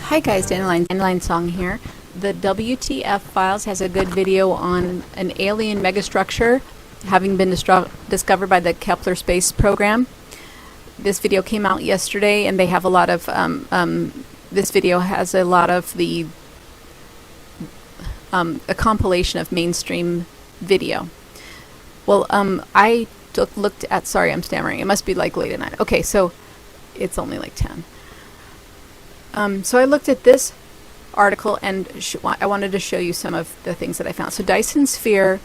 Hi guys, Dandelion Song here. The WTF Files has a good video on an alien megastructure having been discovered by the Kepler space program. This video came out yesterday, and they have a lot of this video has a lot of the a compilation of mainstream video. Well, I looked at, sorry, I'm stammering. It must be like late at night. Okay, so it's only like 10. So I looked at this article, and I wanted to show you some of the things that I found. So Dyson sphere,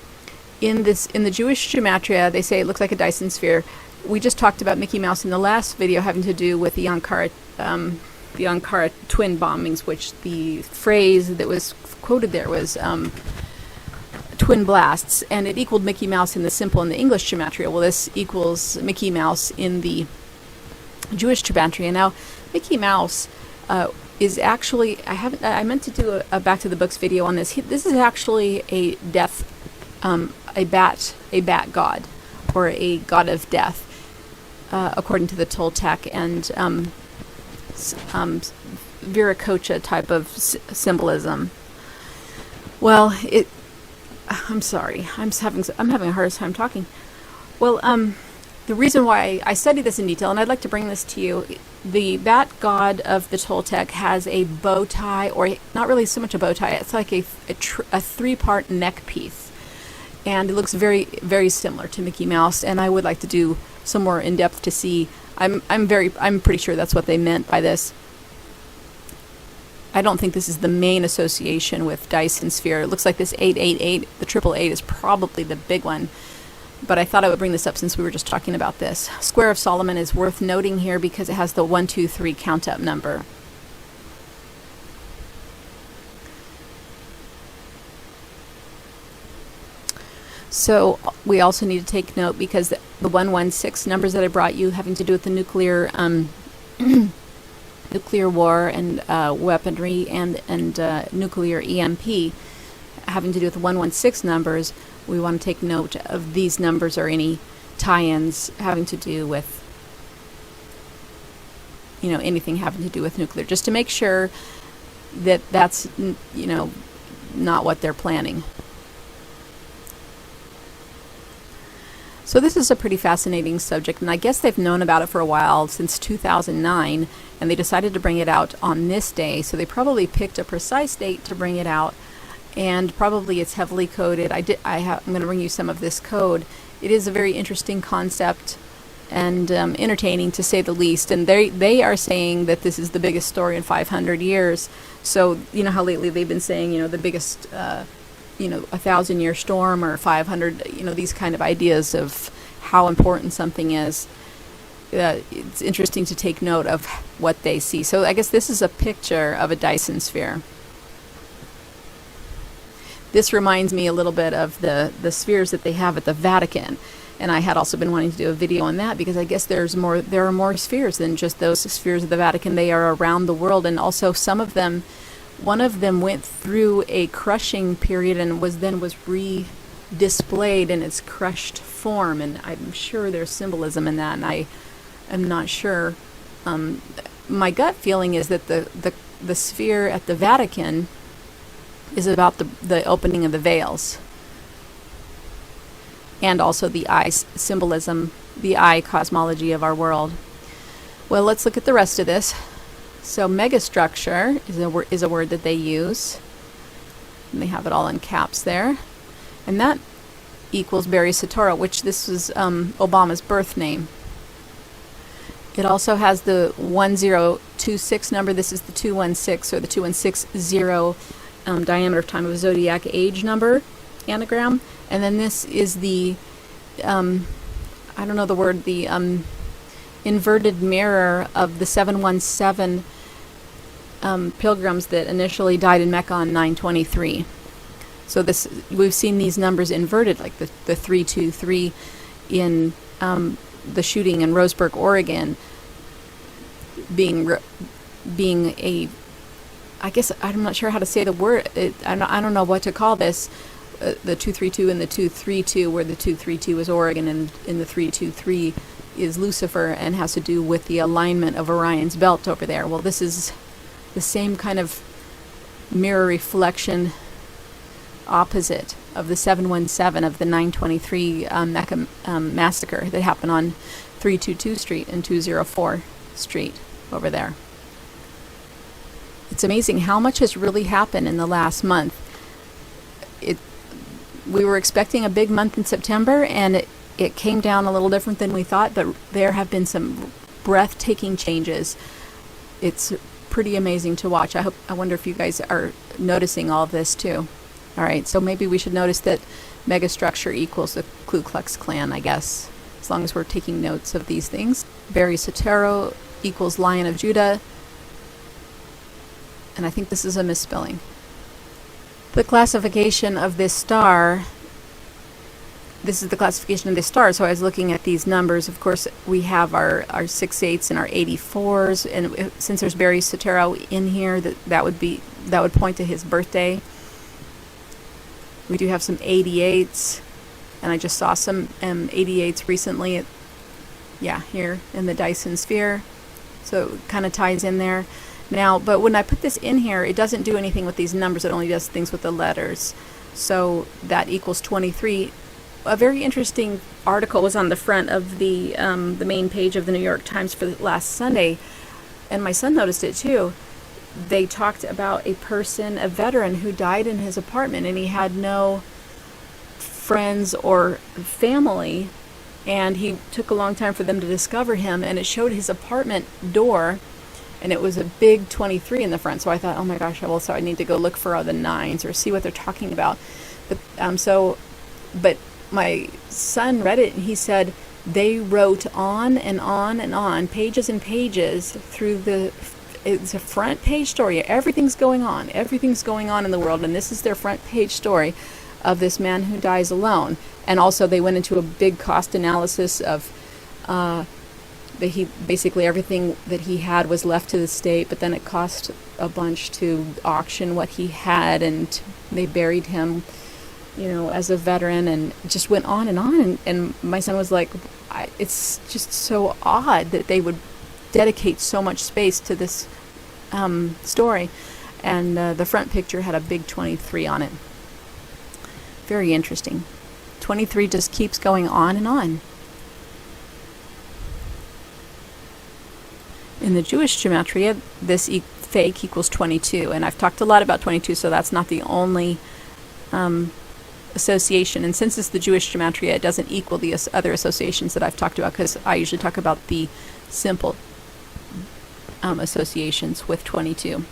in the Jewish gematria, they say it looks like a Dyson sphere. We just talked about Mickey Mouse in the last video, having to do with the Ankara twin bombings, which the phrase that was quoted there was twin blasts, and it equaled Mickey Mouse in the simple in the English gematria. Well, this equals Mickey Mouse in the Jewish gematria. Now, Mickey Mouse is actually, I meant to do a Back to the Books video on this. This is actually a death, a bat god, or a god of death, according to the Toltec and Viracocha type of symbolism. Well, I'm sorry, I'm having a hard time talking. Well, the reason why I study this in detail, and I'd like to bring this to you, the bat god of the Toltec has a bow tie, or not really so much a bow tie, it's like a three-part neck piece. And it looks very, very similar to Mickey Mouse, and I would like to do some more in-depth to see. I'm pretty sure that's what they meant by this. I don't think this is the main association with Dyson sphere. It looks like this 888, the 888 is probably the big one. But I thought I would bring this up since we were just talking about this. Square of Solomon is worth noting here because it has the 1, 2, 3 count-up number. So we also need to take note, because the 116 numbers that I brought you, having to do with the nuclear nuclear war and weaponry and nuclear EMP, having to do with the 116 numbers, we want to take note of these numbers or any tie-ins having to do with, anything having to do with nuclear, just to make sure that that's, not what they're planning. So this is a pretty fascinating subject, and I guess they've known about it for a while, since 2009, and they decided to bring it out on this day, so they probably picked a precise date to bring it out, and probably it's heavily coded. I'm going to bring you some of this code. It is a very interesting concept and entertaining, to say the least, and they are saying that this is the biggest story in 500 years. So you know how lately they've been saying, the biggest 1,000-year storm, or 500, these kind of ideas of how important something is. It's interesting to take note of what they see. So I guess this is a picture of a Dyson sphere. This reminds me a little bit of the spheres that they have at the Vatican, and I had also been wanting to do a video on that, because I guess there are more spheres than just those spheres of the Vatican. They are around the world, and also some of them, one of them went through a crushing period and was re-displayed in its crushed form, and I'm sure there's symbolism in that, and I am not sure. My gut feeling is that the sphere at the Vatican is about the opening of the veils, and also the eye symbolism, the eye cosmology of our world. Well, let's look at the rest of this. So megastructure is a word that they use, and they have it all in caps there, and that equals Barry Soetoro, which this is Obama's birth name. It also has the 1026 number. This is the 216, or the 2160 diameter of time of zodiac age number anagram, and then this is the I don't know the word, the inverted mirror of the 717 pilgrims that initially died in Mecca on 923. So we've seen these numbers inverted, like the 323 in the shooting in Roseburg, Oregon, being a, I guess I'm not sure how to say the word. I don't know what to call this. The 232 and the 232, where the 232 is Oregon, and in the 323 is Lucifer, and has to do with the alignment of Orion's belt over there. Well, this is the same kind of mirror reflection opposite of the 717 of the 923 Mecca massacre that happened on 322 Street and 204 Street over there. It's amazing how much has really happened in the last month. We were expecting a big month in September, and it came down a little different than we thought, but there have been some breathtaking changes. It's pretty amazing to watch. I wonder if you guys are noticing all of this too. All right, so maybe we should notice that megastructure equals the Ku Klux Klan, I guess, as long as we're taking notes of these things. Barry Soetoro equals Lion of Judah, and I think this is a misspelling. The classification of this star, this is the classification of this star, so I was looking at these numbers. Of course, we have our 6/8s and our 84s, and since there's Barry Soetoro in here, that would point to his birthday. We do have some 88s, and I just saw some 88s recently here in the Dyson sphere, so it kind of ties in there. Now, but when I put this in here, it doesn't do anything with these numbers. It only does things with the letters. So that equals 23. A very interesting article was on the front of the main page of the New York Times for last Sunday, and my son noticed it too. They talked about a person, a veteran, who died in his apartment, and he had no friends or family, and he took a long time for them to discover him, and it showed his apartment door, and it was a big 23 in the front. So I thought, oh my gosh, so I need to go look for all the 9s or see what they're talking about. But my son read it, and he said they wrote on and on and on, pages and pages through it's a front page story. Everything's going on in the world, and this is their front page story of this man who dies alone. And also they went into a big cost analysis of that he basically everything that he had was left to the state, but then it cost a bunch to auction what he had, and they buried him, as a veteran, and it just went on. And my son was like, it's just so odd that they would dedicate so much space to this story. And the front picture had a big 23 on it. Very interesting. 23 just keeps going on and on. In the Jewish gematria, this fake equals 22, and I've talked a lot about 22, so that's not the only association. And since it's the Jewish gematria, it doesn't equal the other associations that I've talked about, because I usually talk about the simple associations with 22.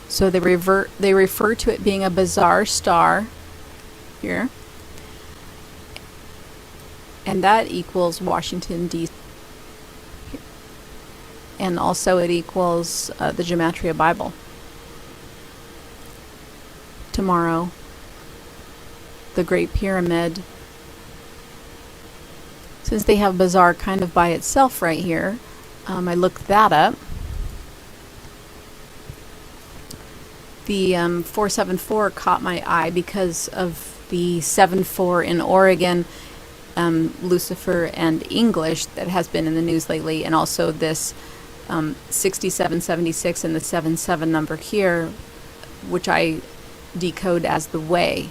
So they refer to it being a bizarre star here, and that equals Washington, D.C. And also it equals the Gematria Bible. Tomorrow, the Great Pyramid. Since they have bizarre kind of by itself right here, I looked that up. The 474 caught my eye because of the 74 in Oregon, Lucifer and English, that has been in the news lately, and also this 6776 and the 77 number here, which I decode as the way.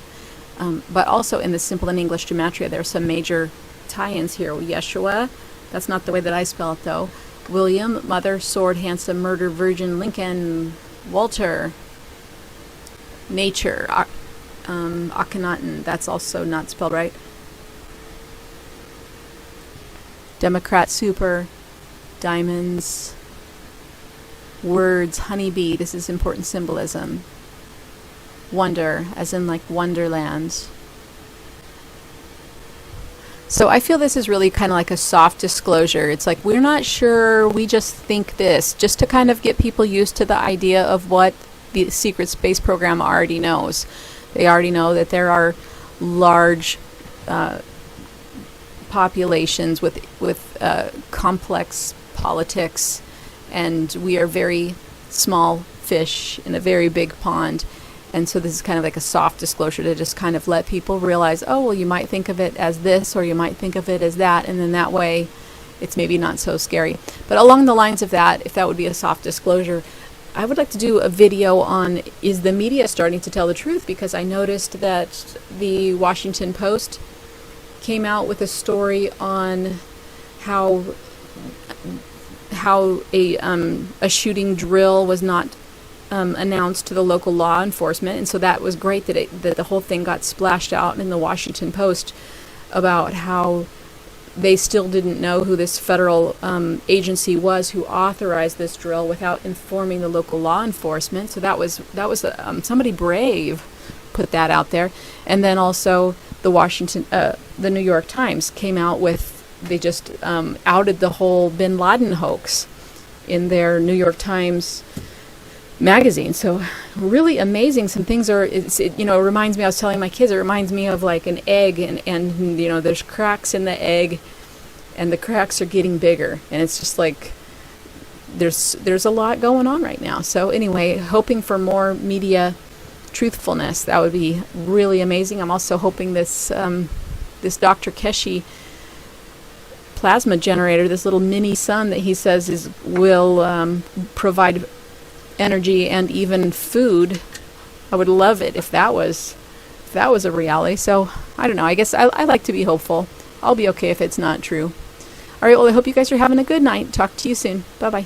But also in the simple and English gematria, there are some major tie-ins here. Yeshua, that's not the way that I spell it though. William, Mother, Sword, Handsome, Murder, Virgin, Lincoln, Walter, Nature, Akhenaten, that's also not spelled right. Democrat, Super, Diamonds, Words, Honeybee, this is important symbolism. Wonder, as in like Wonderland. So I feel this is really kind of like a soft disclosure. It's like, we're not sure, we just think this, just to kind of get people used to the idea of what the secret space program already knows. They already know that there are large populations with complex politics, and we are very small fish in a very big pond. And so this is kind of like a soft disclosure to just kind of let people realize, oh, well, you might think of it as this, or you might think of it as that, and then that way it's maybe not so scary. But along the lines of that, if that would be a soft disclosure, I would like to do a video on, is the media starting to tell the truth? Because I noticed that the Washington Post came out with a story on how a shooting drill was not announced to the local law enforcement, and so that was great that the whole thing got splashed out in the Washington Post about how they still didn't know who this federal agency was who authorized this drill without informing the local law enforcement. So that was somebody brave put that out there. And then also the New York Times came out with, they just outed the whole bin Laden hoax in their New York Times magazine. So really amazing. Some things are, it reminds me, I was telling my kids, it reminds me of like an egg, and there's cracks in the egg, and the cracks are getting bigger, and it's just like there's a lot going on right now. So anyway, hoping for more media truthfulness. That would be really amazing. I'm also hoping this Dr. Keshi plasma generator, this little mini sun that he says will provide energy and even food. I would love it if that was a reality. So I don't know. I guess I like to be hopeful. I'll be okay if it's not true. All right. Well, I hope you guys are having a good night. Talk to you soon. Bye bye.